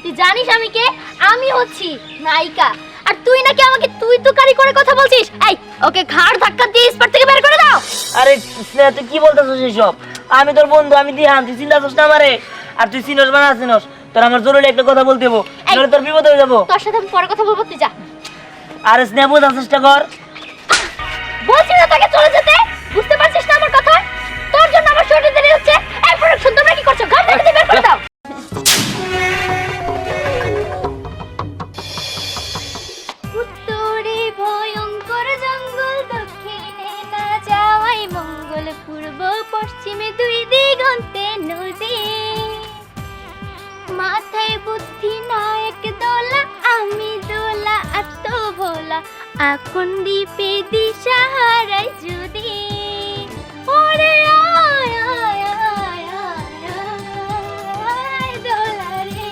তুই জানিস আমি কে? আমি হচ্ছি নায়িকা। আর তুই নাকি আমাকে তুই তুকারি করে কথা বলছিস। এই ওকে ঘাড় ধাক্কা দিয়ে স্পট থেকে বের করে দাও। আরে স্নেহা তুই কি বলতেছিস এসব? আমি তোর বন্ধু, আমি দিহান, তুই চিন্তা করছিস না আমারে? আর তুই চিনস বা না চিনস, তোর আমার জরুরি একটা কথা বলতে হবো, নইলে তোর বিপদ হয়ে যাবো। তোর সাথে আমি পরে কথা বলবো, তুই যা। আরে স্নেহা বোঝার চেষ্টা কর। বলছি না তোকে চলে যেতে, বুঝতে পারছিস না আমার কথা? তোর জন্য আমার শরীরে দেরি হচ্ছে। এই প্রোডাকশন তোমরা কি করছো? ঘাড় ধাক্কা দিয়ে বের করে দাও। উত্তরে ভয়ঙ্কর জঙ্গল, দক্ষিণে না যাওয়াই মঙ্গল, পূর্ব পশ্চিমে দুই দিগন্তে নদী, মাথায় বুদ্ধি নায়ক দোলা, আমি দোলা এত ভোলা, এখন দ্বীপে দিশা হারাই যদি। ওরে আয় আয় আয় আয় আয় দোলা রে।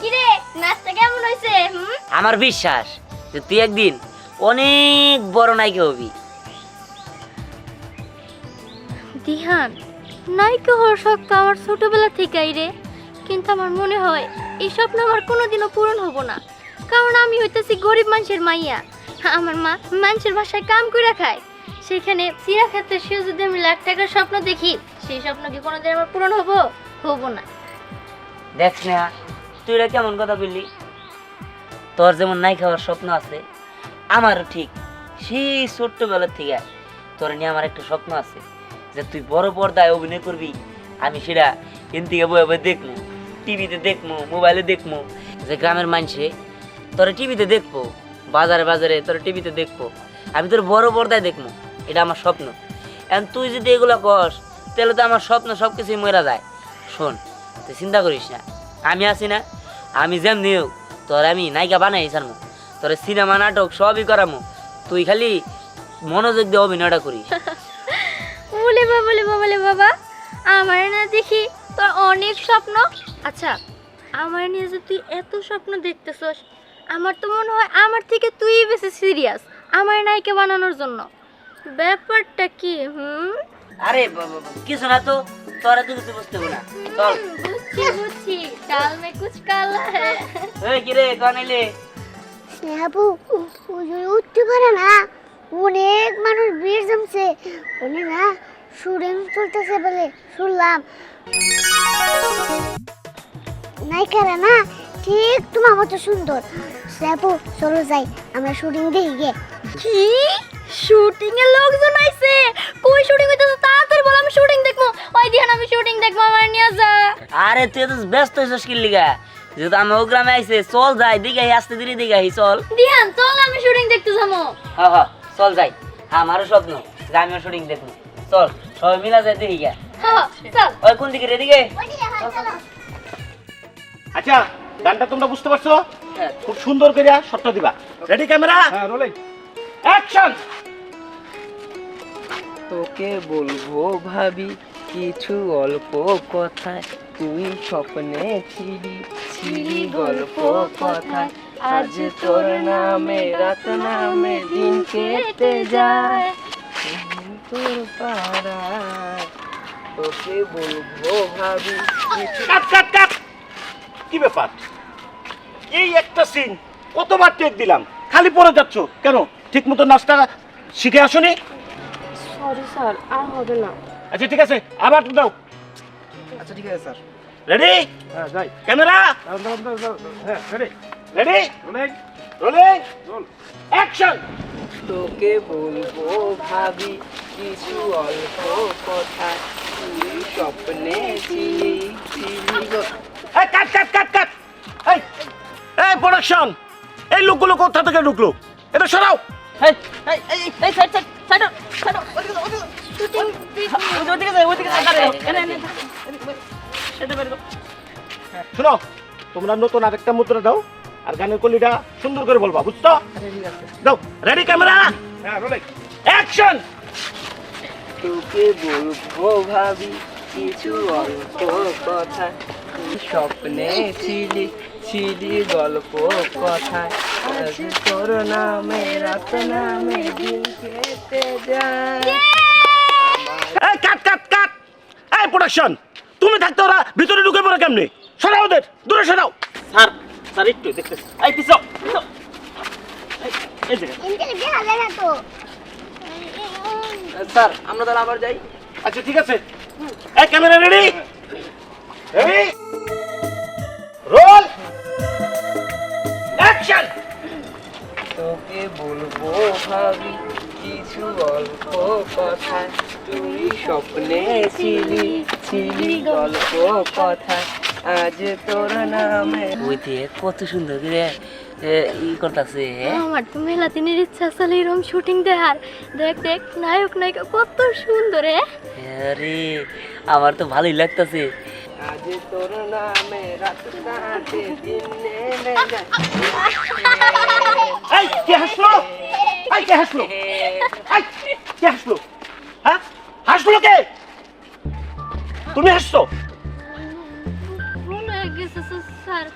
কিরে নাচটা কেমন হয়েছে? আমার বিশ্বাস যে তুই একদিন অনেক বড় নায়িকা হবি। দিহান, নায়িকা হওয়ার শখ তো আমার ছোটবেলা থেকেই রে, কিন্তু আমার মনে হয় এই স্বপ্ন আমার কোনোদিনও পূরণ হব না, কারণ আমি হইতেছি গরিব মানুষের মাইয়া। আমার মা মানুষের বাসায় কাম করে খায়, সেখানে চিরা ক্ষেত্রে সে যদি আমি লাখ টাকার স্বপ্ন দেখি, সেই স্বপ্ন কি কোনোদিন আমার পূরণ হব না। দেখ স্নেহা, তুই এটা কেমন কথা বললি? তোর যেমন নায়িকা হওয়ার স্বপ্ন আছে, আমারও ঠিক সেই ছোট্টবেলার থেকে তোর নিয়ে আমার একটা স্বপ্ন আছে যে তুই বড় পর্দায় অভিনয় করবি। আমি সেটা এন থেকে বয়ে বয়ে দেখবো, টিভিতে দেখবো, মোবাইলে দেখবো, যে গ্রামের মানুষে তোরা টিভিতে দেখবো, বাজারে বাজারে তোরা টিভিতে দেখবো, আমি তোর বড় পর্দায় দেখবো। এটা আমার স্বপ্ন। এখন তুই যদি এগুলো কস, তাহলে তো আমার স্বপ্ন সব কিছুই মরে যায়। শোন, তুই চিন্তা করিস না, আমি আছি না, আমি যেমনি হোক তোর আমি নায়িকা বানাই ছাড়মু, তোর সিনেমা নাটক সবই করামু, তুই খালি মনোযোগ দিয়ে অভিনয়টা করিস। বলে বাবা, আমার না দেখি তোর অনেক স্বপ্ন। আচ্ছা, আমার নিয়ে যে তুই এত স্বপ্ন দেখতেছস, আমার তো মনে হয় আমার থেকে তুই বেশি সিরিয়াস আমার নায়িকা বানানোর জন্য। ব্যাপারটা কি? আরে কিছু না তো, তোরা তো কিছু বুঝতে না। চল। বুঝছি, ডাল মে কুছ কালা হ্যায়। এই কি রে, কোন এলে? স্নেহাবু উঠতে পারে না, অনেক মানুষ ভিড় জমছে, বলে না শুটিং চলতেছে বলে শুনলাম। নায়িকারা না ঠিক তোমার মতো সুন্দর। স্নেহাবু চলো যাই, আমরা শুটিং দেখি গে। কি শুটিং এর লোকজন আইছে? কই শুটিং হইতাছে? তাড়াতাড়ি বল, আমি শুটিং দেখবো। ওই দিহান, আমি শুটিং দেখবো, আমার নিয়ে যা। আরে তুই তো ব্যস্ত হইছিস কি লিগা? যেহেতু আমি ও গ্রামে আইছে, চল যাই দিকে আস্তে ধীরে দিকে চল। দিহান চল, আমি শুটিং দেখতে যাবো। হ্যাঁ হ্যাঁ চল যাই, আমারও স্বপ্ন যে আমিও শুটিং দেখবো। চল সবাই মিলা যায় দেখি গা। হ্যাঁ চল। ওই কোন দিকে রে? দিকে। আচ্ছা, গানটা তোমরা বুঝতে পারছো? খুব সুন্দর করে শটটা দিবা। Ready camera? হ্যাঁ, রোলিং। অ্যাকশন। তোকে বলবো ভাবি কিছু অল্প কথায়, তুই স্বপ্নে ছিলি গল্প কথায়, আজ তোর নামে রাত নামে দিন কেটে যায় তোর পাড়ায়। তোকে বলবো ভাবি কিছু। কাট কাট কাট। কি ব্যাপার? এই একটা সিন কতবার টেক দিলাম, খালি পড়ে যাচ্ছ কেন? ঠিক মতো নাচটা শিখে আসোনি? সরি স্যার, আর হবে না। আচ্ছা ঠিক আছে, আবার দাও। আচ্ছা ঠিক আছে স্যার। রেডি? হ্যাঁ যাই। ক্যামেরা? হ্যাঁ ready. Ready? Rolling. Rolling. Action. তোকে বলবো ভাবি কিছু অল্প কথা, তুই স্বপ্নে ছিলি এই কাট কাট কাট কাট। এই এই প্রোডাকশন, এই লোকগুলো কোথা থেকে ঢুকলো? এটা সরাও। এই এই এই এই side side side side shooting ওইদিকে যাই, ওইদিকে যাই। আরে এনে এনে এটা বের কর। শোনো, তোমরা নতুন আরেকটা মুদ্রা দাও আর গানের কলিটা সুন্দর করে বলবা, বুঝছো? দাও। Ready camera? হ্যাঁ রোলিং। অ্যাকশন। তোকে বলবো ভাবি কিছু অল্প কথা, তুই স্বপ্নে ছিলি গল্প কথায়, আজ তোর নামে রাত নামে দিন কেটে যায়। এই কাট কাট কাট। এই প্রোডাকশন, তুমি থাকতে ওরা ভিতরে ঢুকে পড়ে কেমনে? সরাও ওদের, দূরে সরাও। স্যার, স্যার একটু দেখতেছি। এই পিছাও, পিছাও। এই যে। ইনকালে দেখা যায় না তো। স্যার আমরা তাহলে আবার যাই। আচ্ছা ঠিক আছে। এই camera ready? Ready? Roll. Action. তোকে বলবো ভাবি কিছু অল্প কথা, তুই স্বপ্নে ছিলি ছিলি গল্প কথা, আজ তোর নামে। ওই দিয়ে কত সুন্দর করে ই করতেছে। আমার তো মেলা দিনের ইচ্ছা আসলে এরকম শুটিং দেখার। দেখ দেখ নায়ক নায়িকা কত সুন্দর আরে আমার তো ভালোই লাগতেছে। আজ তোর নামে রাত কাটে দিন নেমে যায়। এই কে হাসলো? এই কে হাসলো? এই কে হাসলো? হ্যাঁ, হাসলো কে? তুমি হাসছো? ভুল হয়ে গেছে স্যার,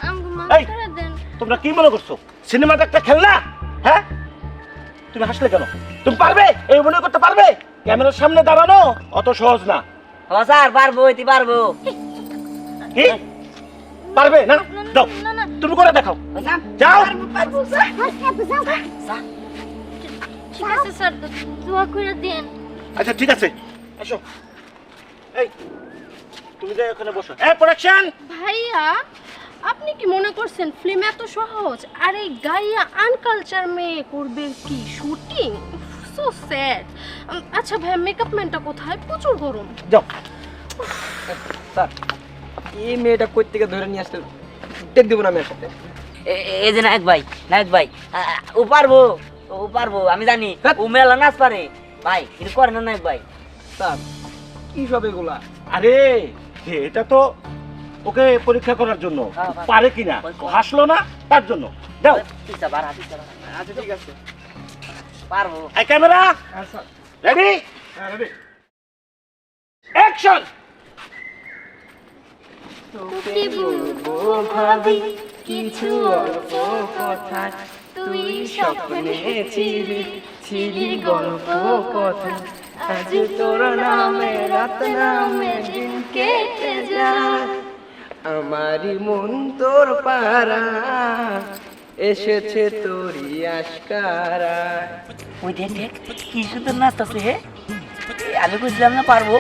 আমাকে মাফ এই! করে দেন। তোমরা কি মনে করছো সিনেমাটা একটা খেলনা? হ্যাঁ, তুমি হাসলে কেন? তুমি পারবে এই মনে করতে পারবে ক্যামেরার সামনে দাঁড়ানো অত সহজ না। ও স্যার পারবো, এটি পারবো। কি পারবে না? দাও, না, না। তুমি করে দেখাও। যাও। ঠিক আছে স্যার, দোয়া করে দেন। আচ্ছা ঠিক আছে, আসো। এই তুমি যাই ওখানে বসো। এই প্রোডাকশন। ভাইয়া আপনি কি মনে করছেন ফিল্ম এত সহজ? আর এই গাইয়া আনকালচার মেয়ে করবে কি শুটিং? So sad. আচ্ছা ভাইয়া মেকআপ ম্যানটা কোথায়? প্রচুর গরম। যাও। স্যার এই মেয়েটা কই থেকে ধরে নিয়ে আসতে টেক দেবো না মেয়ের সাথে। এই যে নায়ক ভাই, নায়ক ভাই, ও পারবো, ও পারবো, আমি জানি ও মেলা নাচ পারে ভাই, কিন্তু করে না নায়ক ভাই। স্যার কি সব এগুলা? আরে এটা তো ওকে পরীক্ষা করার জন্য হ্যাঁ, পারে কিনা, হাসলো না তার জন্য। যাও। পিছা বাড়া, পিছা বাড়া। আচ্ছা ঠিক আছে। পারবো। এই ক্যামেরা হ্যাঁ স্যার। রেডি? Ready, action. তোকে বলবো ভাবি কিছু অল্প কথা, তুই স্বপ্নে ছিলি ছিলি গল্প কথা, আজ তোর নামে রাত নামে দিন কেটে যায়, আমারই মন তোর পারা এসেছে তোরই আশকারা। ওই দেখ দেখ কি সুন্দর নাচতেছে। হে আমি বুঝলাম না পারবো।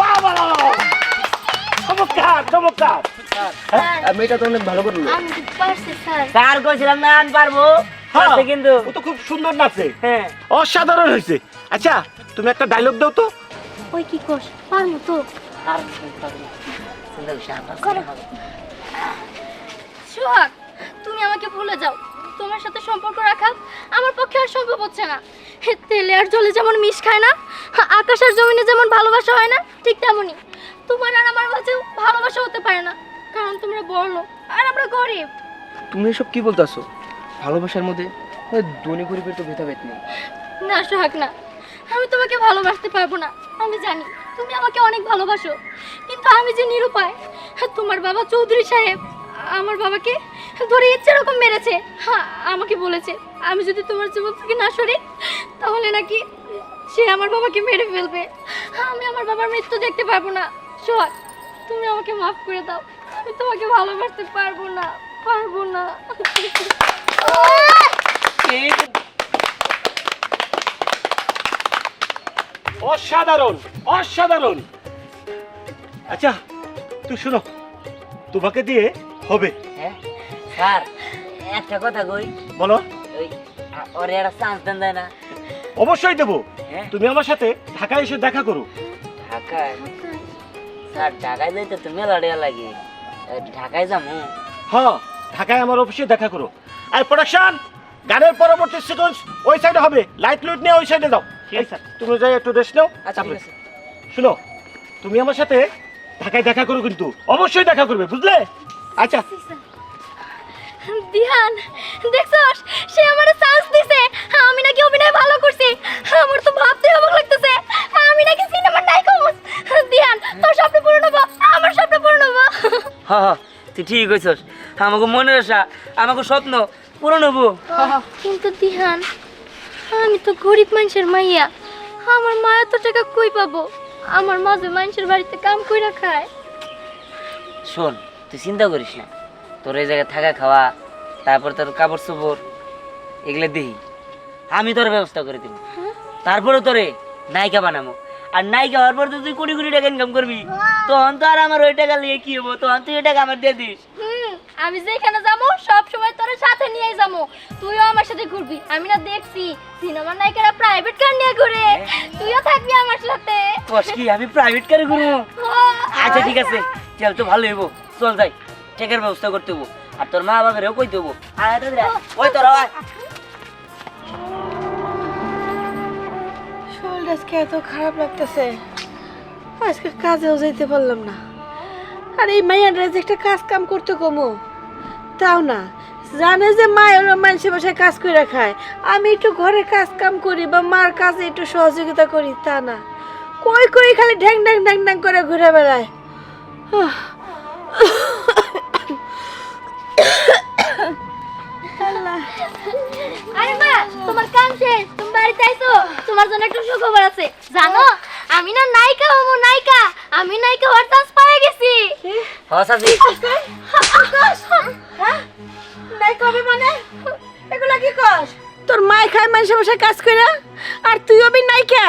বাবা, চমৎকার চমৎকার। মেয়েটা তো অনেক ভালো করলো। আমি তো পারছি স্যার। স্যার কইছিলাম না আমি পারবো। হ্যাঁ, পারছে কিন্তু। ও তো খুব সুন্দর নাচে, হ্যাঁ। অসাধারণ হয়েছে। আচ্ছা তুমি একটা ডায়লগ দাও তো। ওই কি কোষ পারমু তো। আর পারবো। সুন্দর শাবাশ। সোহাগ, তুমি আমাকে ভুলে যাও। তোমার সাথে সম্পর্ক রাখা আমার পক্ষে আর সম্ভব হচ্ছে না। তেলে আর জলে যেমন মিশ খায় না, আকাশ আর জমিনে যেমন ভালোবাসা হয় না, ঠিক তেমনই তোমার আর আমার মাঝেও ভালোবাসা হতে পারে না। কারণ তোমরা বড়লোক আর আমরা গরিব। তুমি এসব কি বলতেছো? ভালোবাসার মধ্যে ওই ধনী গরিবের তো ভেদাভেদ নেই। না সোহাগ না, আমি তোমাকে ভালোবাসতে পারবো না। আমি জানি তুমি আমাকে অনেক ভালোবাসো, কিন্তু আমি যে নিরুপায়। তোমার বাবা চৌধুরী সাহেব আমার বাবাকে ধরে ইচ্ছে রকম মেরেছে। হ্যাঁ, আমাকে বলেছে আমি যদি তোমার জীবন থেকে না সরি তাহলে নাকি সে আমার বাবাকে মেরে ফেলবে। আমি আমার বাবার মৃত্যু দেখতে পারবো না। সোহাগ, তুমি আমাকে মাফ করে দাও। আমি তোমাকে ভালোবাসতে পারবো না, পারবো না। অসাধারণ অসাধারণ। আচ্ছা তুই শোনো, তোমাকে দিয়ে হবে। হ্যাঁ স্যার একটা কথা কই। বলো। ওই ওরে একটা চান্স দেন দেয় না? অবশ্যই দেবো। হ্যাঁ। তুমি আমার সাথে ঢাকায় এসে দেখা করো। ঢাকায়? স্যার ঢাকায় যাইতে তো মেলা দেয়া লাগে। ঢাকায় যাবো। হ্যাঁ, ঢাকায় আমার অফিসে দেখা করো। আর প্রোডাকশন, গানের পরবর্তী সিকোয়েন্স ওই সাইডে হবে। লাইট লুইট নিয়ে ওই সাইডে যাও। এই স্যার তুমি যাই একটু রেস্ট নাও। আচ্ছা ঠিক আছে। শুনো, তুমি আমার সাথে ঢাকায় দেখা করো, কিন্তু অবশ্যই দেখা করবে, বুঝলে? আচ্ছা। দিহান, দেখছস সে আমারে চান্স দিছে। আমি নাকি অভিনয় ভালো করছি। আমার তো ভাবতে অবাক লাগতেছে আমি নাকি সিনেমার নায়িকা হব। দিহান, তোর স্বপ্ন পূরণ হবে, আমার স্বপ্ন পূরণ হবে। হ্যাঁ হ্যাঁ তুই ঠিক কইছস। আমাকে মনের আশা, আমাকে স্বপ্ন পূরণ হবো। কিন্তু দিহান, আমি তো গরিব মানুষের মাইয়া, আমার মা এত টাকা কই পাবো? আমার মা যে মানুষের বাড়িতে কাম কইরা খায়। শোন, তুই চিন্তা করিস না, তোর এই জায়গায় থাকা খাওয়া, তারপর তোর কাপড় চোপড় এগুলো দিই, আমি তোর ব্যবস্থা করে দিব। তারপরে তোরে নায়িকা বানাবো, আর নায়িকা হওয়ার পর তো তুই কোটি কোটি টাকা ইনকাম করবি, তখন তো আর আমার ওই টাকা নিয়ে কি হবো, তখন তুই ওই টাকা আমার দিয়ে দিস। আমি যেখানে যাবো সব সময় তোর সাথে নিয়ে যাবো, তুইও আমার সাথে ঘুরবি। আমি না দেখছি সিনেমার নায়িকারা প্রাইভেট কার নিয়ে ঘুরে, তুইও থাকবি আমার সাথে। কস কি আমি প্রাইভেট কারে ঘুরবো? আচ্ছা ঠিক আছে, চল তো ভালো হইব, চল যাই, টাকার ব্যবস্থা করতে হবো, আর তোর মা বাবারেও কইতে হবো। ওই তোর আয়। শরীরটা আজকে এত খারাপ লাগতেছে, আজকে কাজেও যাইতে পারলাম না। আর এই মাইয়াটা যে একটা কাজ কাম করতে কমো, তাও না, জানে যে মায়ের মানুষের বাসায় কাজ করে খায়, আমি একটু ঘরে কাজ কাম করি বা মার কাজে একটু সহযোগিতা করি, তা না, কই কই খালি ঢ্যাং ঢ্যাং ঢ্যাং ঢ্যাং করে ঘুরে বেড়ায়। আরে মা, তোমার কাম শেষ, তুমি বাড়িতে আইছো, তোমার জন্য একটা সুখবর আছে। জানো, আমি না নায়িকা হবো, নায়িকা। আমি নায়িকা হওয়ার চান্স পেয়ে গেছি। হসাসি নাই কবে মানে এগুলা কি কস? তোর মাই খায় মানুষের বাসায় কাজ করে, আর তুইও বি নায়িকা।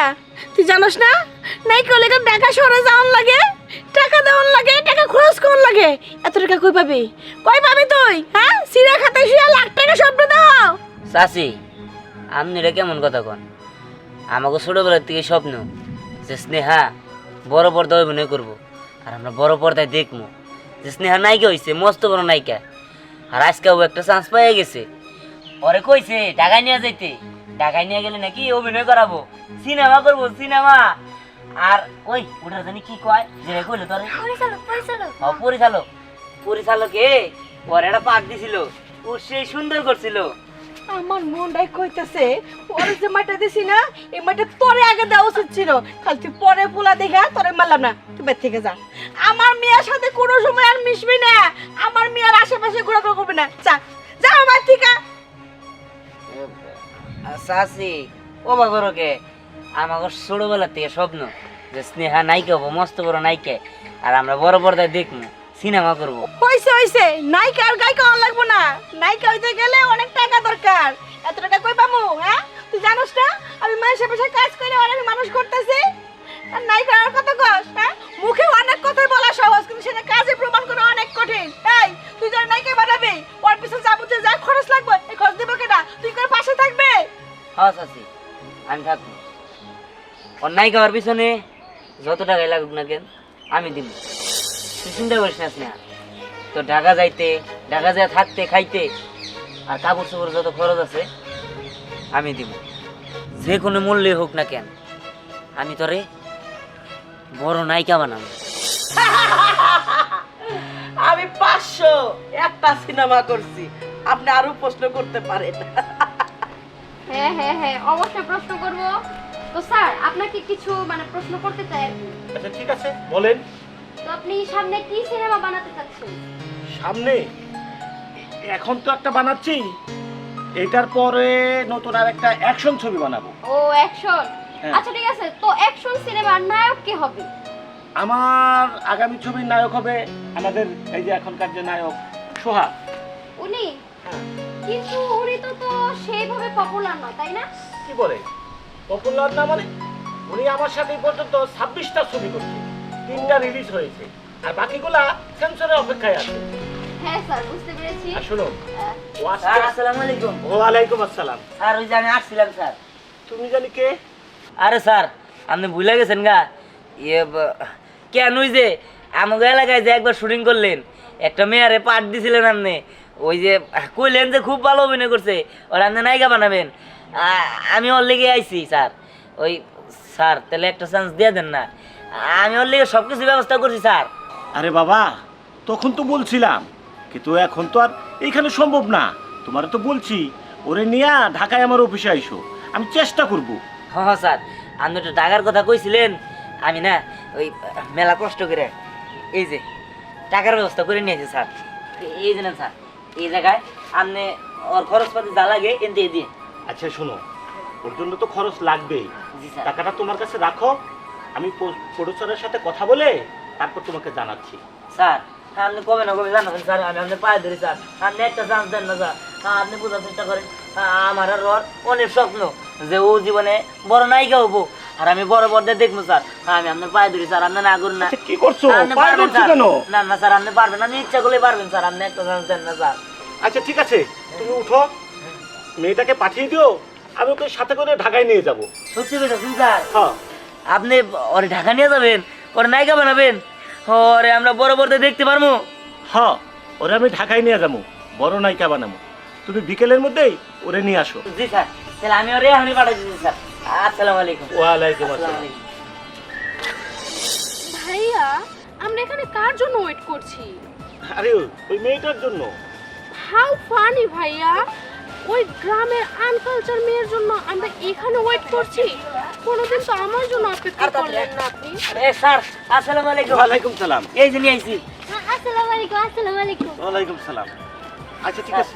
তুই জানোস না নায়িকা হলে ঢাকা শহরে যাওয়ার লাগে, টাকা দেওয়ার লাগে, টাকা খরচ করার লাগে। এত টাকা কই পাবি? কই পাবি তুই? হ্যাঁ, সিরা খাতায় শুয়ে লাখ টাকা স্বপ্ন দাও। চাচি, আপনি এটা কেমন কথা কন? আমাকে ছোটবেলার থেকে স্বপ্ন যে স্নেহা বড় পর্দায় অভিনয় করবো, আর আমরা বড় পর্দায় দেখবো যে স্নেহা নায়িকা হয়েছে, মস্ত বড় নায়িকা। আর আজকে ও একটা চান্স পেয়ে গেছে, ওরে কইছে ঢাকায় নিয়ে যাইতে, ঢাকায় নিয়ে গেলে নাকি অভিনয় করাবো, সিনেমা করবো, সিনেমা। আর ওই ওটা জানি কি কয়, যে কইলো তোরে পরিচালক, পরিচালক। পরিচালক, পরিচালকে ওর একটা পাঠ দিছিল, ও সেই সুন্দর করছিল। আমার মনটাই কইতেছে ওরে যে মাটা দিছি না, এই মাটা তোরে আগে দেওয়া উচিত ছিল। খালি তুই পরে পোলা দেখা তোরে মারলাম না, তুই বের থেকে যা। আমার মেয়ের সাথে কোনো সময় আর মিশবি না, আমার মেয়ের আশেপাশে ঘোরাঘুরি করবি না। যা যা আমার থেকে। চাচি, ও বাগরকে আমাকে ছোটবেলার থেকে স্বপ্ন যে স্নেহা নায়িকা হবো, মস্ত বড় নায়িকা, আর আমরা বড় পর্দায় দেখবো, সিনেমা করবো। হইছে হইছে, নায়িকা আর গায়িকা হওয়া লাগবো না। নায়িকা হইতে গেলে অনেক টাকা দরকার। এত টাকা কই পামু? হ্যাঁ, তুই জানোস না আমি মানুষের পাশে কাজ করে অনেক মানুষ করতেছি, আর নায়িকা আর কত কস? হ্যাঁ, মুখে অনেক কথাই বলা সহজ, কিন্তু সেটা কাজে প্রমাণ করা অনেক কঠিন। এই তুই যখন নায়িকা বানাবি, ওর পিছনে যাবতীয় যা খরচ লাগবে, এই খরচ দিব কেনা? তুই করে পাশে থাকবে? হ্যাঁ চাচি, আমি থাকবো, ওর নায়িকা হওয়ার পিছনে যত টাকাই লাগুক না কেন আমি দিব। তুই চিন্তা করিস না স্নেহা, তো ঢাকা যাইতে, ঢাকা যায় থাকতে খাইতে, আর কাপড় চোপড় যত খরচ আছে আমি দিব, যে কোনো মূল্যে হোক না কেন আমি তোরে বড় নায়িকা বানাবো। আমি 500 একটা সিনেমা করছি, আপনি আরো প্রশ্ন করতে পারেন। হ্যাঁ হ্যাঁ হ্যাঁ, অবশ্যই প্রশ্ন করব। তো স্যার, আপনাকে কিছু মানে প্রশ্ন করতে চাই আর কি। আচ্ছা ঠিক আছে, বলেন। তো আপনি সামনে কি সিনেমা বানাতে চাচ্ছেন? সামনে এখন তো একটা বানাচ্ছি, এটার পরে নতুন আর একটা অ্যাকশন ছবি বানাবো। ও অ্যাকশন। হ্যাঁ। আচ্ছা ঠিক আছে, তো অ্যাকশন সিনেমার নায়ক কে হবে? আমার আগামী ছবির নায়ক হবে আমাদের এই যে এখনকার যে নায়ক সোহা। উনি? কিন্তু উনি তো সেইভাবে পপুলার না, তাই না? কি বলে পপুলার না মানে? উনি আমার সাথে এই পর্যন্ত 26টা ছবি করছে, 3টা রিলিজ হয়েছে, আর বাকিগুলা সেন্সরের অপেক্ষায় আছে। হ্যাঁ স্যার, বুঝতে পেরেছি। আর শুনুন, ও আজকে- স্যার আসসালামু আলাইকুম। ওয়ালাইকুম আসসালাম। স্যার ওই যে আমি আসছিলাম স্যার। তুমি জানি কে? আরে স্যার, আপনি ভুলে গেছেন গা, কেন ওই যে আমাকে এলাকায় যে একবার শুটিং করলেন, একটা মেয়ারে পাঠ দিছিলেন আপনি, ওই যে কইলেন যে খুব ভালো অভিনয় করছে, ওর আপনি নায়িকা বানাবেন, আমি ওর লেগে আইছি স্যার। ওই স্যার তাহলে একটা চান্স দিয়ে দেন না, আমি ওর লেগে সব কিছু ব্যবস্থা করছি স্যার। আরে বাবা, তখন তো বলছিলাম, কিন্তু এখন তো আর এইখানে সম্ভব না। তোমার তো বলছি ওরে নিয়ে ঢাকায় আমার অফিসে আইসো, আমি চেষ্টা করব। হ্যাঁ স্যার, আপনি তো টাকার কথা কইছিলেন, আমি না ওই মেলা কষ্ট করে এই যে টাকার ব্যবস্থা করে নিয়েছি স্যার। এই যে নেন স্যার, এই জায়গায় আপনি ওর খরচপাতি যা লাগে এনতে দিয়ে। আচ্ছা শোনো, ওর জন্য তো খরচ লাগবেই, জি স্যার। টাকাটা তোমার কাছে রাখো, আমি প্রডিউসারের সাথে কথা বলে তারপর তোমাকে জানাচ্ছি। স্যার আপনি কবে না কবে জানাবেন স্যার, আমি আপনার পায়ে ধরি স্যার, আপনি একটা চান্স দেন না স্যার। আপনি বোঝার চেষ্টা করেন, আমার আর ওর অনেক স্বপ্ন যে ও জীবনে বড় নায়িকা হবো, আর আমি বড় পর্দায় দেখবো স্যার। আমি আপনার পায়ে ধরি স্যার, আপনি না করুন না। আচ্ছা, কি করছো? আপনি পায়ে পারবেন ধরছো স্যার। কেন? না না স্যার, আপনি পারবেন, আপনি ইচ্ছা করলে পারবেন স্যার, আপনি একটা চান্স দেন না স্যার। আচ্ছা ঠিক আছে, তুমি উঠো, মেয়েটাকে পাঠিয়ে দিও, আমি ওকে সাথে করে ঢাকায় নিয়ে যাব। সত্যি বলছেন স্যার? হ্যাঁ আপনি ওরে ঢাকা নিয়ে যাবেন, ওরে নায়িকা বানাবেন, ওরে আমরা বড় পর্দায় দেখতে পারবো। হ্যাঁ, ওরে আমি ঢাকায় নিয়ে যাবো, বড় নায়িকা বানাবো। তুমি বিকেলের মধ্যেই ওরে নিয়ে আসো। জি স্যার, তাহলে আমি ওরে এখনই পাঠিয়ে দিচ্ছি স্যার। আসসালামু আলাইকুম। ওয়ালাইকুম আসসালামু আসসালাম। আলাইকুম। ভাইয়া আমরা এখানে কার জন্য ওয়েট করছি? আরে ওই মেয়েটার জন্য। হাউ ফানি ভাইয়া, ওই গ্রামের আনকালচার মেয়ের জন্য আমরা এখানে ওয়েট করছি। কোনোদিন তো আমার জন্য অপেক্ষা করলেন না আপনি। এ স্যার, আসসালামু আলাইকুম। ওয়ালাইকুম সালাম। এই যে নিয়ে আইছি। আসসালামু আলাইকুম। আসসালামু আলাইকুম। ওয়ালাইকুম সালাম। আচ্ছা ঠিক আছে।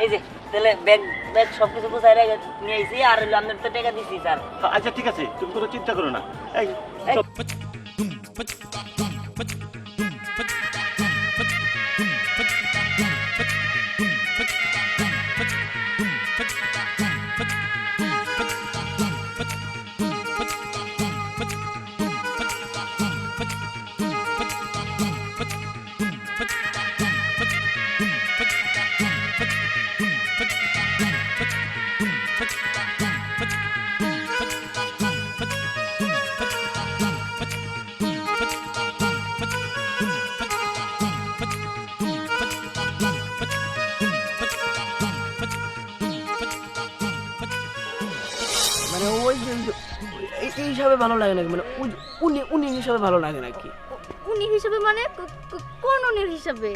এই যে তাহলে ব্যাগ ব্যাগ সব কিছু গুছাই রেখে নিয়ে আইছি, আর হলো আপনার তো টাকা দিছি স্যার। আচ্ছা ঠিক আছে, তুমি কোনো চিন্তা করো না। এই সব মানে ওই এই হিসাবে ভালো লাগে নাকি, মানে উনি উনি হিসাবে ভালো লাগে নাকি? উনি হিসাবে মানে কোন উনির হিসাবে?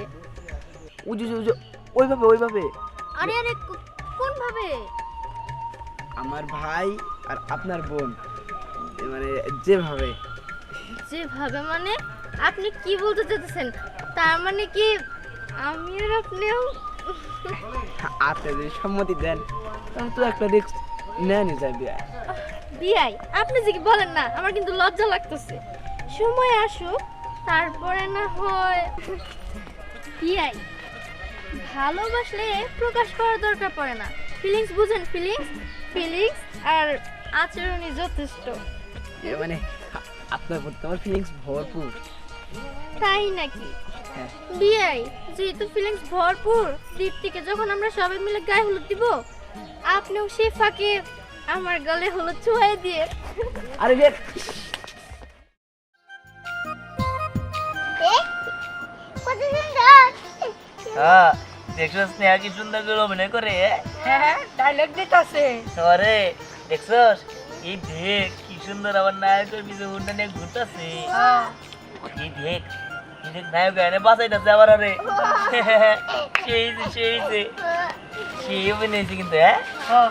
ওইভাবে ওইভাবে আরে আরে কোন ভাবে? আমার ভাই আর আপনার বোন, মানে যেভাবে। যেভাবে মানে আপনি কি বলতে চাইতেছেন? তার মানে কি আমি আর আপনিও? আপনি যদি সম্মতি দেন তাহলে তো একটা রিস্ক নেনই যায় বিয়ে। বিয়াই আপনি যে কি বলেন না, আমার কিন্তু লজ্জা লাগতেছে। সময় আসুক তারপরে না হয়। বিয়াই ভালোবাসলে প্রকাশ করার দরকার পড়ে না। ফিলিংস বুঝেন? ফিলিংস ফিলিংস আর আচরণই যথেষ্ট। মানে আপনার প্রতি আমার ফিলিংস ভরপুর। তাই নাকি? হ্যাঁ। বিয়াই যেহেতু ফিলিংস ভরপুর, দীপ্তিকে যখন আমরা সবাই মিলে গায়ে হলুদ দিব, আপনিও সেই ফাঁকে আমার গলে হলুদ ছোঁয়াই দিয়ে। আরে রে, কত সুন্দর। হ্যাঁ, দেখছস স্নেহা কি সুন্দর করে অভিনয় করে? হ্যাঁ ডায়লগ দিতেছে। আরে দেখছস, এই দেখ কি সুন্দর আমার নায়কের পিছে উন্নয়ন নিয়ে ঘুরতেছে। এই দেখ, এই দেখ নায়ক এনে বাঁচাইতেছে আবার। আরে সেই অভিনয়ছে কিন্তু। হ্যাঁ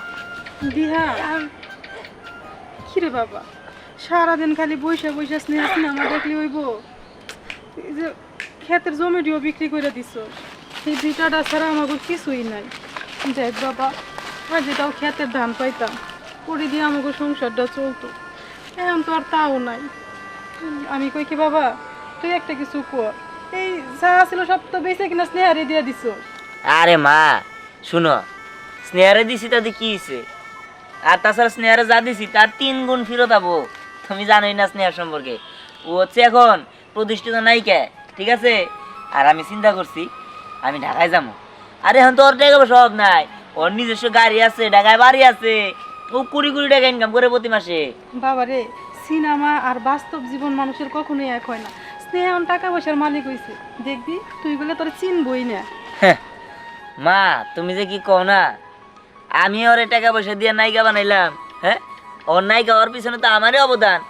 বিহা কিরে বাবা, সারাদিন খালি বৈশা বৈশা স্নেহা সিনেমা দেখলে হইব? এই যে ক্ষেতের জমিটিও বিক্রি করে দিছ, এই দুইটাটা ছাড়া আমাকে কিছুই নাই। দেখ বাবা, আর যেটাও ক্ষেতের ধান পাইতাম, করে দিয়ে আমাকে সংসারটা চলতো। এখন তো আর তাও নাই। আমি কই কি বাবা, তুই একটা কিছু কর। এই যা ছিল সব তো বেঁচে কিনা স্নেহারে দিয়ে দিছ। আরে মা শুনো, স্নেহারে দিছি তাতে কি হয়েছে? আর তাছাড়া স্নেহারে যা দিছি তার 3 গুণ ফেরত পাবো। তুমি জানোই না স্নেহার সম্পর্কে, ও হচ্ছে এখন প্রতিষ্ঠিত নায়িকা, ঠিক আছে? আর আমি চিন্তা করছি আমি ঢাকায় যাবো। আরে এখন তো ওর টাকা পয়সা সব নাই, ওর নিজস্ব গাড়ি আছে, ঢাকায় বাড়ি আছে, ও 20 টাকা ইনকাম করে প্রতি মাসে। বাবারে, সিনেমা আর বাস্তব জীবন মানুষের কখনোই এক হয় না। স্নেহা টাকা পয়সার মালিক হইছে, দেখবি তুই বলে তোর চিনবই না। মা তুমি যে কি কও না, আমি ওরে টাকা পয়সা দিয়ে নায়িকা বানাইলাম। হ্যাঁ, ওর নায়িকা ওর পিছনে তো আমারই অবদান।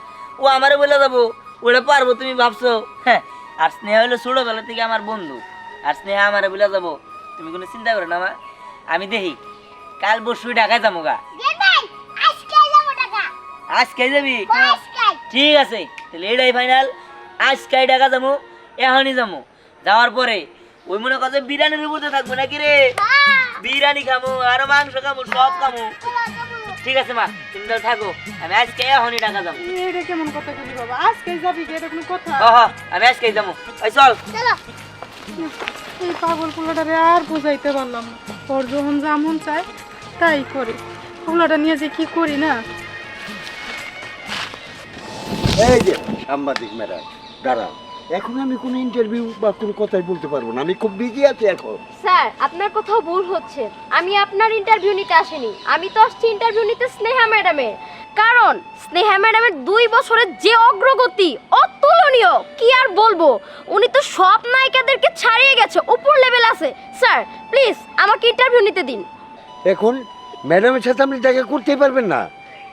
ও আমারে বলে যাবো, ওটা পারবো তুমি ভাবছো? হ্যাঁ, আর স্নেহা হলো ছোটবেলা থেকে আমার বন্ধু, আর স্নেহা আমারে বলে যাবো। তুমি কোনো চিন্তা করো না মা, আমি দেখি কাল পরশুই ঢাকায় যাবো গা। আজকে যাবি? ঠিক আছে, তাহলে এটাই ফাইনাল। আজকে ঢাকা যাবো, এখনই যাবো। যাওয়ার পরে ওই মনে কথা বিরিয়ানির উপরে থাকবো নাকি রে? বিরিয়ানি খামু আর মাংস খামু সব খামু। ঠিক আছে মা, তুমি তাহলে থাকো, আমি আজকে এখনই ঢাকা যাবো। এটা কেমন কথা বলি বাবা, আজকে যাবি কি? এটা কোনো কথা? আমি আজকেই যাবো। ওই চল। এই পাগল পোলাটারে আর বুঝাইতে পারলাম না। ওর যখন যেমন চায় তাই করে। পোলাটা নিয়ে যে কি করি না। এই যে সাংবাদিক ম্যাডাম দাঁড়ান, এখন আমি কোনো ইন্টারভিউ বা কোনো কথাই বলতে পারবো না, আমি খুব বিজি আছি এখন। স্যার আপনার কোথাও ভুল হচ্ছে, আমি আপনার ইন্টারভিউ নিতে আসিনি, আমি তো আসছি ইন্টারভিউ নিতে স্নেহা ম্যাডামের। কারণ স্নেহা ম্যাডামের 2 বছরের যে অগ্রগতি অতুলনীয়, কি আর বলবো, উনি তো সব নায়িকাদেরকে ছাড়িয়ে গেছে, উপর লেভেল আছে। স্যার প্লিজ আমাকে ইন্টারভিউ নিতে দিন। এখন ম্যাডামের সাথে আপনি দেখা করতেই পারবেন না,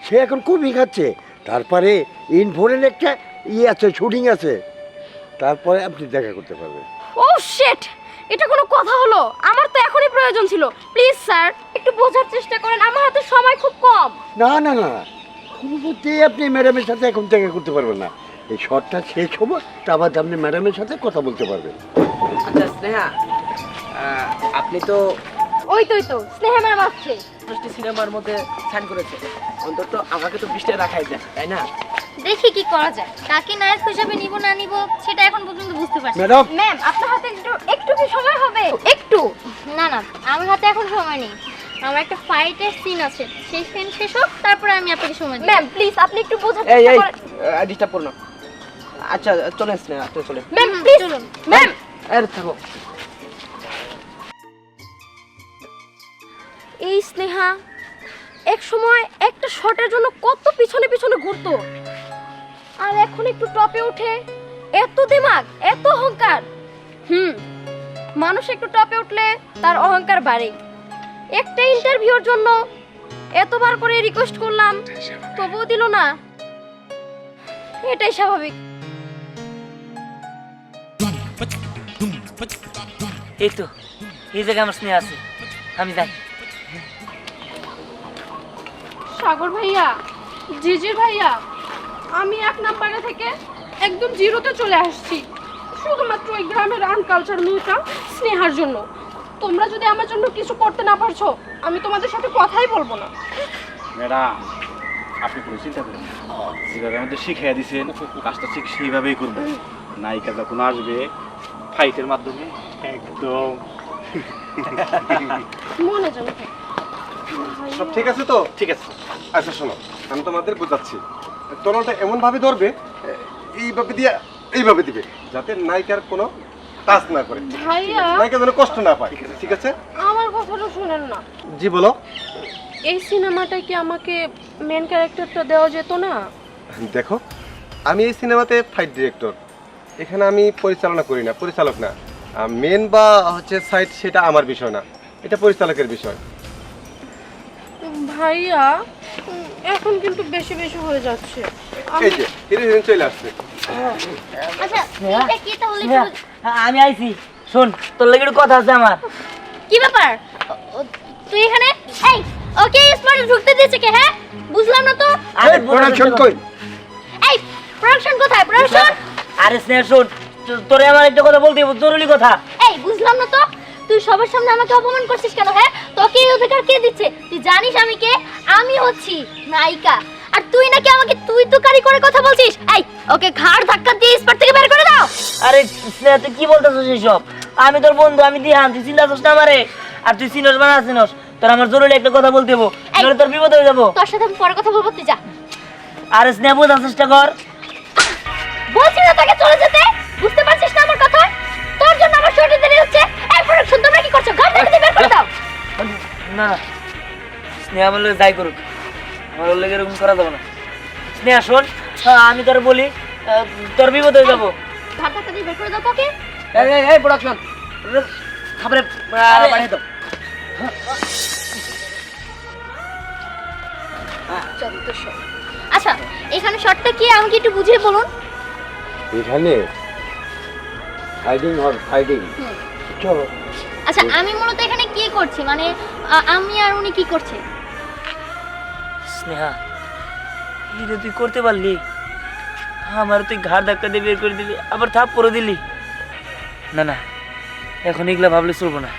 সে এখন খুবই খাচ্ছে। তারপরে ইনফোরের একটা আছে, শুটিং আছে, তারপরে আপনি দেখা করতে পারবেন। ও শিট, এটা কোনো কথা হলো? আমার তো এখনই প্রয়োজন ছিল। প্লিজ স্যার একটু বোঝার চেষ্টা করেন, আমার হাতে সময় খুব কম। না না না, কোনো মতেই আপনি ম্যাডামের সাথে এখন দেখা করতে পারবেন না। এই শর্টটা শেষ হবো, তারপর আপনি ম্যাডামের সাথে কথা বলতে পারবেন। আচ্ছা স্নেহা, আপনি তো ওই তো স্নেহা ম্যাডাম আসছে। 10টি সিনেমার মধ্যে সাইন করেছে, অন্তত আমাকে তো 20টা রাখাই যায়, তাই না? দেখি কি করা যায়, কাকে নায়ক হিসাবে নিব না নিব সেটা এখন পর্যন্ত বুঝতে পারছি। ম্যাডাম। ম্যাম আপনার হাতে একটু কি সময় হবে? একটু না, আমার হাতে এখন সময় নেই, আমার একটা ফাইটের সিন আছে, সেই সিন শেষ হোক তারপরে আমি আপনাকে সময় দেব। ম্যাম প্লিজ আপনি একটু বোঝার এই চেষ্টা এই করেন। ডিস্টার্ব করো না। আচ্ছা চলে স্নেহা, আপনি চলে। ম্যাম প্লিজ চলুন। ম্যাম আরে থাকো। এই স্নেহা এক সময় একটা শটের জন্য কত পিছনে পিছনে ঘুরতো, আর এখন একটু টপে উঠে এত দিমাগ, এত অহংকার। মানুষ একটু টপে উঠলে তার অহংকার বাড়ে। একটা ইন্টারভিউর জন্য এতবার করে রিকোয়েস্ট করলাম, তবুও দিল না, এটাই স্বাভাবিক। এই তো এই জায়গায় আমার স্নেহ আছে, আমি যাই। সাগর ভাইয়া, জিজির ভাইয়া, আমি 1 নম্বরে থেকে একদম 0-তে চলে আসছি, শুধুমাত্র ওই গ্রামের আনকালচার মেয়েটা স্নেহার জন্য। তোমরা যদি আমার জন্য কিছু করতে না পারছো, আমি তোমাদের সাথে কথাই বলবো না। ম্যাডাম, আপনি কোনো চিন্তা করেন না, যেভাবে আমাদের শিখিয়ে দিয়েছেন কাজটা ঠিক সেইভাবেই করবো। নায়িকা যখন আসবে ফাইটের মাধ্যমে একদম মনে যেন থাকে। সব ঠিক আছে তো? ঠিক আছে। আচ্ছা শোনো, আমি তোমাদের বোঝাচ্ছি। তরলটা এমন ভাবে ধরবে, এইভাবে দিয়ে এইভাবে দিবে, যাতে নায়িকার কোনো কাজ না করে, ভাইয়া নায়িকা যেন কষ্ট না পায়, ঠিক আছে? আমার কথাটা শুনেন না। জি বলো। এই সিনেমাটায় কি আমাকে মেন ক্যারেক্টারটা দেওয়া যেত না? দেখো, আমি এই সিনেমাতে ফাইট ডিরেক্টর, এখানে আমি পরিচালনা করি না, পরিচালক না। মেন বা হচ্ছে সাইড সেটা আমার বিষয় না, এটা পরিচালকের বিষয়। ভাইয়া এখন কিন্তু বেশি বেশি হয়ে যাচ্ছে। এই যে হিরোইন চলে আসছে। আচ্ছা এটা কি তাহলে? আমি আইছি, শোন তোর লাগে একটু কথা আছে আমার। কি ব্যাপার? তুই এখানে? এই ওকে স্পটে ঢুকতে দিয়েছে কে? হ্যাঁ বুঝলাম না তো। আরে প্রোডাকশন কই? এই প্রোডাকশন কোথায়? প্রোডাকশন? আরে স্নেহ শোন, তোরে আমার একটা কথা বলতে হবে, জরুরি কথা। এই বুঝলাম না তো, তুই সবার সামনে আমাকে অপমান করছিস কেন? হ্যাঁ তোকে এই অধিকার কে দিচ্ছে? তুই জানিস আমি কে? আমি হচ্ছি নায়িকা, আর তুই নাকি আমাকে তুই তুকারি করে কথা বলছিস। এই ওকে ঘাড় ধাক্কা দিয়ে স্পট থেকে বের করে দাও। আরে স্নেহ তুই কি বলতেছিস এইসব? আমি তোর বন্ধু, আমি দিহান, তুই চিন্তা করছিস না আমারে? আর তুই চিনস বা না চিনস, তোর আমার জরুরি একটা কথা বলতে হবো, নইলে তোর বিপদ হয়ে যাবো। তোর সাথে আমি পরে কথা বলবো, তুই যা। আরে স্নেহ বোঝার চেষ্টা কর। বলছি না তোকে চলে যেতে, বুঝতে পারছিস না আমার কথা? তোর জন্য আমার শরীরে দেরি হচ্ছে। এই প্রোডাকশন তোমরা কি করছো? ঘাড় ধাক্কা দিয়ে বের করে দাও। না স্নেহ আমার লোক যাই করুক, আমার ওর লোক এরকম করা যাবে না। স্নেহা শোন, আমি তোর বলি, তোর বিপদ হয়ে যাবো। ঘাড় ধাক্কা দিয়ে বের করে দাও তোকে। এই প্রোডাকশন খাবারে বানিয়ে দাও। আচ্ছা এখানে শর্টটা কি আমাকে একটু বুঝিয়ে বলুন। এখানে ফাইটিং হয়, ফাইটিং। চলো। আচ্ছা আমি মূলত এখানে কি করছি, মানে আমি আর উনি কি করছে? স্নেহা এটা তুই করতে পারলি? আমার তুই ঘাড় ধাক্কা দিয়ে বের করে দিলি, আবার থাপ পরে দিলি। না না, এখন এগুলা ভাবলে চলবো না।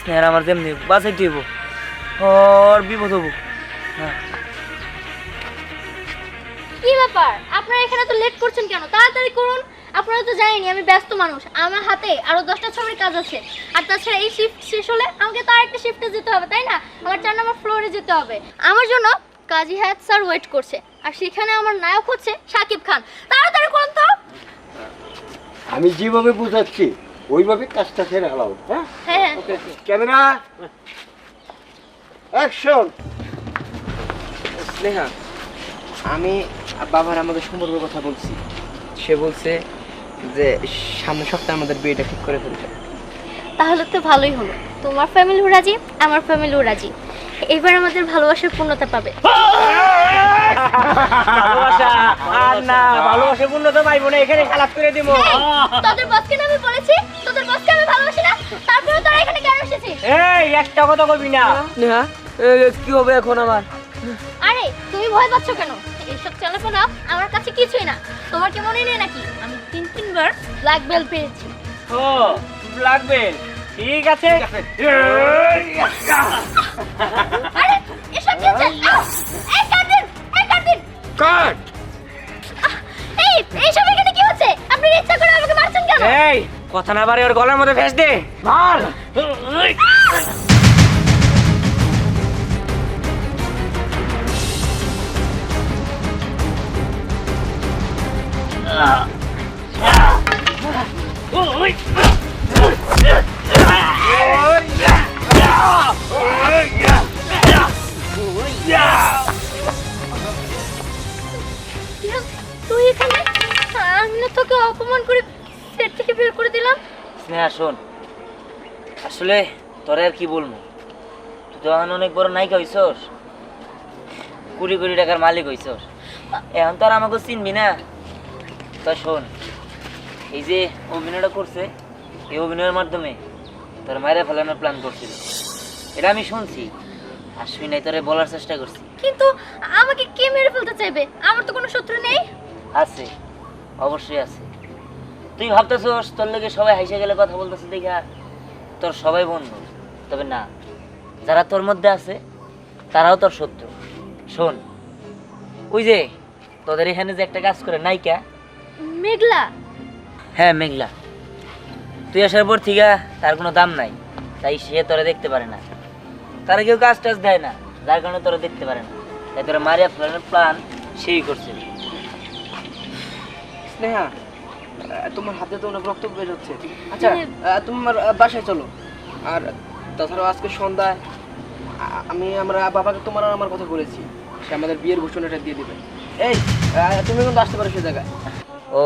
স্নেহার আমার যেমনি বাঁচাইতে হইব, ওর বিপদ হবো। হ্যাঁ কি ব্যাপার, আপনারা এখানে তো লেট করছেন কেন? তাড়াতাড়ি করুন। আপনারা তো জানেনই আমি ব্যস্ত মানুষ, আমার হাতে আরো 10টা ছবির কাজ আছে। আর তাছাড়া এই শিফট শেষ হলে আমাকে তো আরেকটা শিফটে যেতে হবে, তাই না? আমার 4 নম্বর ফ্লোরে যেতে হবে। আমার জন্য কাজী হায়াত স্যার ওয়েট করছে, আর সেখানে আমার নায়ক হচ্ছে শাকিব খান। তাড়াতাড়ি করুন তো। আমি যেভাবে বুঝাচ্ছি ওইভাবে কাজটা সেরে হালাও। হ্যাঁ, হ্যাঁ ওকে, ক্যামেরা অ্যাকশন। স্নেহা, আমি বাবার আমাদের সম্পর্কের কথা বলছি। সে বলছে যে সামনের সপ্তাহে আমাদের বিয়েটা ঠিক করে ফেলবে। তাহলে তো ভালোই হলো, তোমার ফ্যামিলিও রাজি, আমার ফ্যামিলিও রাজি। এবার আমাদের ভালোবাসার পূর্ণতা পাবে। ভালোবাসা আর না, ভালোবাসা পূর্ণতা পাইবো না, এখানে খালাপ করে দিব। তোদের বসকে না আমি বলেছি, তোদের বসকে আমি ভালোবাসি না, তারপরে তোরা এখানে কেন এসেছিস? এই একটা কথা কইবি না। স্নেহা, কি হবে এখন আমার? আরে তুমি ভয় পাচ্ছ কেন? এইসব চালাপোনা আমার কাছে কিছুই না। তোমার কি মনে নেই নাকি আমি 3বার ব্ল্যাক বেল্ট পেয়েছি? ও ব্ল্যাক বেল্ট, ঠিক আছে। আরে এসব কি হচ্ছে? এই কাটিন, এই কাটিন কাট। এই এইসব এখানে কি হচ্ছে? আপনি ইচ্ছা করে আমাকে মারছেন কেন? এই কথা না বাড়ি ওর গলার মধ্যে ফেস দে, মার। তুই এখানে? আমি না তোকে অপমান করে সেট থেকে বের করে দিলাম। স্নেহা শোন, আসলে তোরে আর কি বলবো, তুই তো এখন অনেক বড় নায়িকা হইছস, কোটি কোটি টাকার মালিক হইছস, এখন তো আর আমাকে চিনবি না। তা শোন, এই যে অভিনয়টা করছে, এই অভিনয়ের মাধ্যমে তোর মায়েরা ফেলানোর প্ল্যান করছিল, এটা আমি শুনছি আর শুই নাই, তোরে বলার চেষ্টা করছি। কিন্তু আমাকে কে মেরে ফেলতে চাইবে? আমার তো কোনো শত্রু নেই। আছে, অবশ্যই আছে। তুই ভাবতেছস তোর লেগে সবাই হাসে গেলে কথা বলতেছে দেখা তোর সবাই বন্ধু, তবে না, যারা তোর মধ্যে আছে তারাও তোর শত্রু। শোন, ওই যে তোদের এখানে যে একটা কাজ করে নায়িকা, মেঘলা। হ্যাঁ মেঘলা, তুই আসার পর থেকে তার কোনো দাম নাই, তাই সে তোরা দেখতে পারে না, তারা কেউ কাজ টাজ দেয় না, যার কারণে তোরা দেখতে পারে না, তাই তোরা মারিয়া ফেলানোর প্ল্যান সেই করছে। স্নেহা, তোমার হাতে তো অনেক রক্ত বের হচ্ছে। আচ্ছা, তোমার বাসায় চলো। আর তাছাড়াও আজকে সন্ধ্যায় আমি আমার বাবাকে তোমার আর আমার কথা বলেছি, সে আমাদের বিয়ের ঘোষণাটা দিয়ে দিবে। এই তুমি কিন্তু আসতে পারো সে জায়গায়। ও,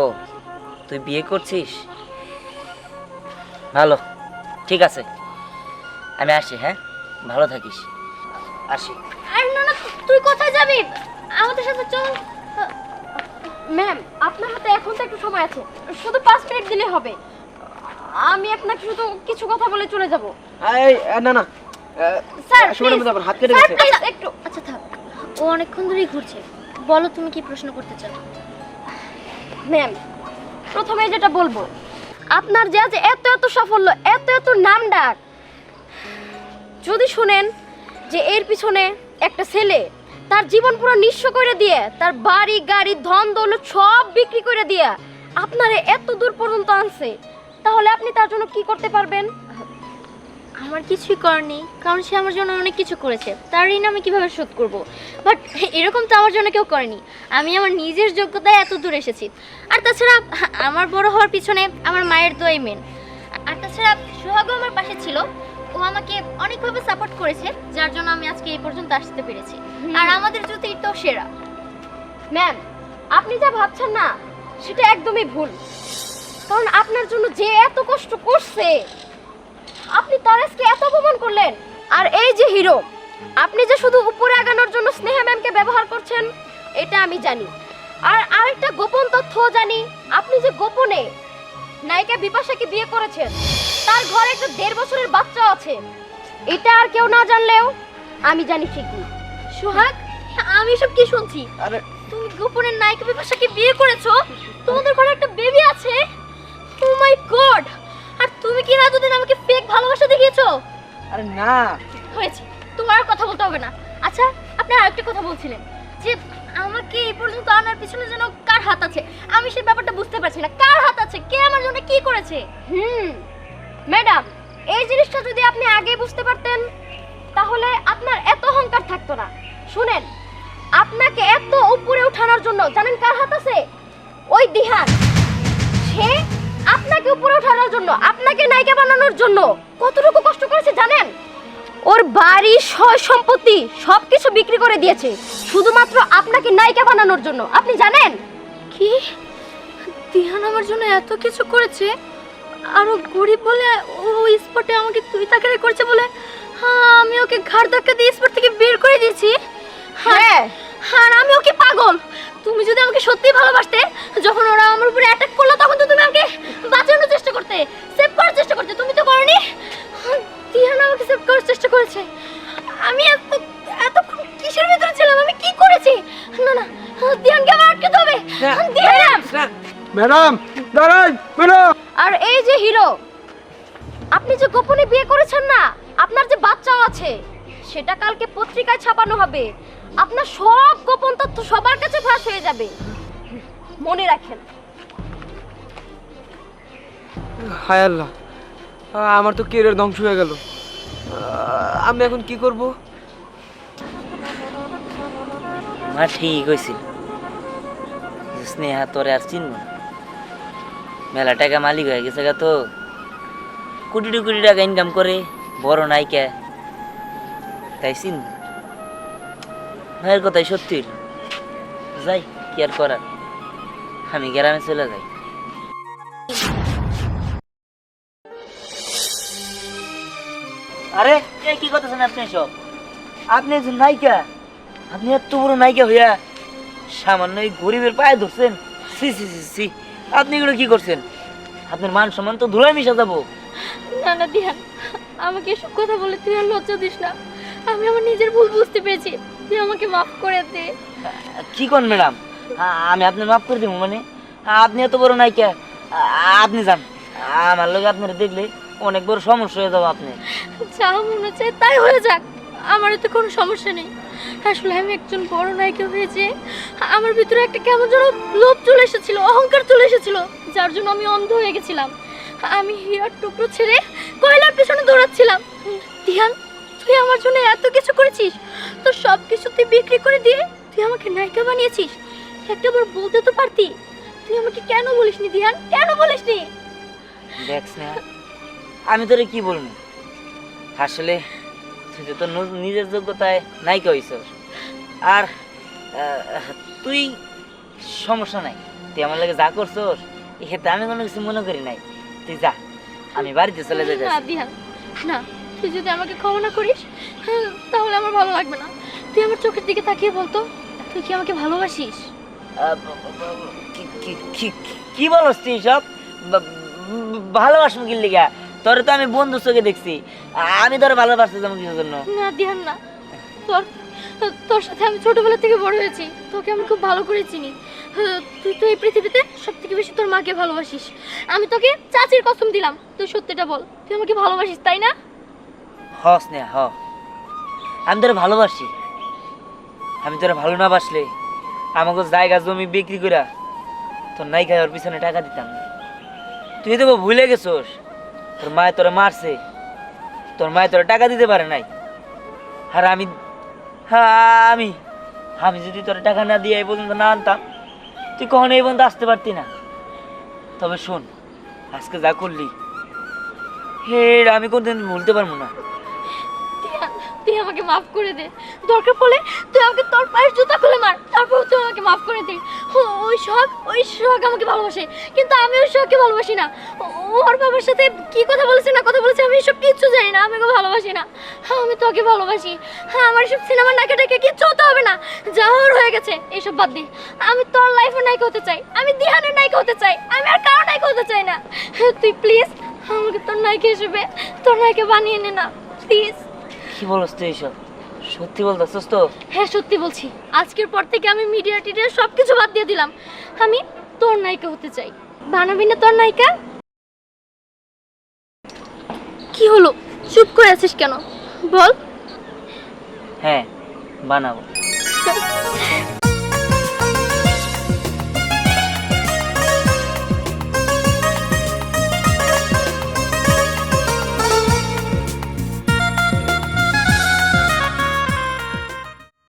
তুই বিয়ে করছিস? ভালো, ঠিক আছে, আমি আসি। হ্যাঁ, ভালো থাকিস, আসি। আর না না, তুই কোথায় যাবি? আমাদের সাথে চল। ম্যাম, আপনার হাতে এখন তো একটু সময় আছে, শুধু 5 মিনিট দিলে হবে। আমি আপনাকে শুধু কিছু কথা বলে চলে যাব। এই না না, স্যার, সময়ের মধ্যে আবার হাত কেটে স্যার, গেছে। please, একটু। আচ্ছা থাক, ও অনেকক্ষণ ধরেই ঘুরছে। বলো তুমি কি প্রশ্ন করতে চাও? ম্যাম, প্রথমে যেটা বলবো, আপনার যে আজ এত এত সাফল্য, এত এত নাম ডাক, যদি শুনেন যে এর পিছনে একটা ছেলে তার জীবন পুরো নিঃস্ব করে দিয়ে, তার বাড়ি গাড়ি ধন দৌলত সব বিক্রি করে দিয়ে আপনারে এত দূর পর্যন্ত আনছে, তাহলে আপনি তার জন্য কি করতে পারবেন? আমার কিছুই করার নেই, কারণ সে আমার জন্য অনেক কিছু করেছে, তার ঋণ আমি কিভাবে শোধ করব? বাট এরকম তো আমার জন্য কেউ করেনি। আমি আমার নিজের যোগ্যতায় এত দূর এসেছি। আর তাছাড়া আমার বড় হওয়ার পিছনে আমার মায়ের দোয়াই মেন। আর তাছাড়া সোহাগও আমার পাশে ছিল, ও আমাকে অনেকভাবে সাপোর্ট করেছে, যার জন্য আমি আজকে এই পর্যন্ত আসতে পেরেছি। আর আমাদের জ্যোতির তো সেরা। ম্যাম, আপনি যা ভাবছেন না সেটা একদমই ভুল, কারণ আপনার জন্য যে এত কষ্ট করছে, আপনি তার আজকে এত অপমান করলেন। আর এই যে হিরো, আপনি যে শুধু উপরে আগানোর জন্য স্নেহা ম্যামকে ব্যবহার করছেন, এটা আমি জানি। আর আরেকটা গোপন তথ্য জানি, আপনি যে গোপনে নায়িকা বিপাশাকে বিয়ে করেছেন, তার ঘরে একটা 1.5 বছরের বাচ্চা আছে, এটা আর কেউ না জানলেও আমি জানি ঠিকই। সোহাগ, আমি সব কি শুনছি? আরে তুমি গোপনে নায়িকা বিপাশাকে বিয়ে করেছো, তোমাদের ঘরে একটা বেবি আছে। ও মাই গড! আর তুমি কি না দুদিন আমাকে ফেক ভালোবাসা দেখিয়েছো? আরে না হয়েছে, তোমার আর কথা বলতে হবে না। আচ্ছা, আপনি আরেকটা কথা বলছিলেন যে আমাকে এই পর্যন্ত আনার পিছনে যেন কার হাত আছে। আমি সেই ব্যাপারটা বুঝতে পারছি না, কার হাত আছে, কে আমার জন্য কি করেছে। ম্যাডাম, এই জিনিসটা যদি আপনি আগে বুঝতে পারতেন তাহলে আপনার এত অহংকার থাকতো না। শুনেন, আপনাকে এত উপরে ওঠানোর জন্য জানেন কার হাত আছে? ওই দিহান। সে আপনাকে উপরে ওঠানোর জন্য, আপনাকে নায়িকা বানানোর জন্য কতটুকু কষ্ট করেছে জানেন? ওর বাড়ি, সয় সম্পত্তি সবকিছু বিক্রি করে দিয়েছে শুধুমাত্র আপনাকে নায়িকা বানানোর জন্য। আপনি জানেন কি? দিহান আমার জন্য এত কিছু করেছে, আর ও গরিব বলে ওই স্পটে আমাকে তুই তাকারে করেছে বলে আমি ওকে ঘাড় ধাক্কা দিয়ে স্পট থেকে বের করে দিয়েছি। হ্যাঁ, আর আমি ওকে পাগল। তুমি যদি আমাকে সত্যি ভালোবাসতে, যখন ওরা আমার উপরে অ্যাটাক করলো তখন তো তুমি আমাকে বাঁচানোর চেষ্টা করতে, সেভ করার চেষ্টা করতে। তুমি তো করনি। দিহান আমাকে সেভ করার চেষ্টা করেছে। আমি এতক্ষণ কিসের ভিতরে ছিলাম? আমি কি করেছি? না না, দিহানকে আমার আটকাতে হবে। দিহান! ম্যাডাম দাঁড়ান ম্যাডাম। আর এই যে হিরো, আপনি যে গোপনে বিয়ে করেছেন না, আপনার যে বাচ্চাও আছে, সেটা কালকে পত্রিকায় ছাপানো হবে। আপনার সব গোপন তথ্য সবার কাছে ফাঁস হয়ে যাবে, মনে রাখেন। হায় আল্লাহ, আমার তো কেরিয়ার ধ্বংস হয়ে গেল। আমি এখন কি করব? মা ঠিক হয়েছিল, স্নেহা তোরে আর চিনব না। মেলা টাকা মালিক হয়ে গেছে গা, তো কোটি কোটি টাকা ইনকাম করে, বড় নায়িকা, তাই চিনব। ভাইয়ের কথাই সত্যি হইল। যাই, কি আর করার, আমি গ্রামে চলে যাই। আরে কি করতেছেন আপনি সব? আপনি একজন নায়িকা, আপনি এত বড় নায়িকা হইয়া সামান্য এই গরিবের পায়ে ধরছেন। সি সি সি সি, আপনি এগুলো কি করছেন? আপনার মান সম্মান তো ধুলায় মিশা যাবো। না না দিহান, আমাকে এসব কথা বলে তুই আর লজ্জা দিস না। আমি আমার নিজের ভুল বুঝতে পেরেছি, তুই আমাকে মাফ করে দে। কি করেন ম্যাডাম? আমি আপনার মাফ করে দিব মানে? আপনি এত বড় নায়িকা, আপনি যান। আমার লোক আপনারা দেখলে অনেক বড় সমস্যা হয়ে যাবো। আপনি যা মনে চায় তাই হয়ে যাক, আমার এতে কোনো সমস্যা নেই। আসলে আমি একজন বড় নায়িকা হয়েছে, আমার ভিতরে একটা কেমন যেন লোভ চলে এসেছিল, অহংকার চলে এসেছিল, যার জন্য আমি অন্ধ হয়ে গেছিলাম। আমি হীরার টুকরো ছেড়ে কয়লার পেছনে দৌড়াচ্ছিলাম। দিহান, তুই আমার জন্য এত কিছু করেছিস, তো সব কিছু তুই বিক্রি করে দিয়ে তুই আমাকে নায়িকা বানিয়েছিস। একটাবার বলতে তো পারতি, তুই আমাকে কেন বলিসনি দিহান, কেন বলিসনি? দেখ স্নেহা, আমি তোরে কি বলবো, আসলে তুই তো নিজের যোগ্যতায় নায়িকা হইছ। আর তুই সমস্যা নাই, তুই আমার লাগে যা করছস এক্ষেত্রে আমি কোনো কিছু মনে করি নাই। তুই যা, আমি বাড়িতে চলে যাই। না দিহান, না, তুই যদি আমাকে ক্ষমা না করিস তাহলে আমার ভালো লাগবে না। তুই আমার চোখের দিকে তাকিয়ে বলতো, তুই কি আমাকে ভালোবাসিস? কি বলস তুই সব? ভালোবাসবো কি লিগা? তোরে তো আমি বন্ধু চোখে দেখছি, আমি তোরে ভালোবাসতে যাবো কিছুর জন্য? না দিহান না, তোর সাথে আমি ছোটবেলা থেকে বড় হয়েছি, তোকে আমি খুব ভালো করে চিনি। তুই তো এই পৃথিবীতে সব থেকে বেশি তোর মাকে ভালোবাসিস। আমি তোকে চাচির কসম দিলাম, তুই সত্যিটা বল, তুই আমাকে ভালোবাসিস তাই না? হ স্নেহা, হ, আমি তোরে ভালোবাসি। আমি তোরে ভালো না বাসলে আমাকে জায়গা জমি বিক্রি করে তোর নায়িকা ওর পিছনে টাকা দিতাম না। তুই তো ভুলে গেছোস, তোর মায়ে তোরা মারছে, তোর মায়ে তোরা টাকা দিতে পারে নাই। আর আমি যদি তোর টাকা না দিয়ে এই পর্যন্ত না আনতাম, তুই কখনো এই পর্যন্ত আসতে পারতি না। তবে শোন, আজকে যা করলি হে, আমি কোনদিন ভুলতে পারবো না। তুই আমাকে মাফ করে দে, দরকার পড়লে তুই আমাকে তোর পায়ের জুতা খুলে মার, তারপর তুই আমাকে মাফ করে দে। ওই সোহাগ আমাকে ভালোবাসে, কিন্তু আমি ওই সোহাগকে ভালোবাসি না। ওর বাবার সাথে কি কথা বলেছে না কথা বলেছে আমি এসব কিচ্ছু জানি না, আমি ওকে ভালোবাসি না। আমি তোকে ভালোবাসি। আমার এসব সিনেমার নায়িকা টাইকা কিচ্ছু হতে হবে না, যা হওয়ার হয়ে গেছে, এসব বাদ দে। আমি তোর লাইফের নায়িকা হতে চাই, আমি দিহানের নায়িকা হতে চাই, আমি আর কারো নায়িকা হতে চাই না। তুই প্লিজ আমাকে তোর নায়িকা হিসেবে তোর নায়িকা বানিয়ে নে না, প্লিজ। কি বলছ তুই এসব? সত্যি বলতেছস তো? হ্যাঁ সত্যি বলছি, আজকের পর থেকে আমি মিডিয়া টিডিয়া সবকিছু বাদ দিয়ে দিলাম, আমি তোর নায়িকা হতে চাই। বানাবি না তোর নায়িকা? কি হলো, চুপ করে আছিস কেন বল। হ্যাঁ বানাবো।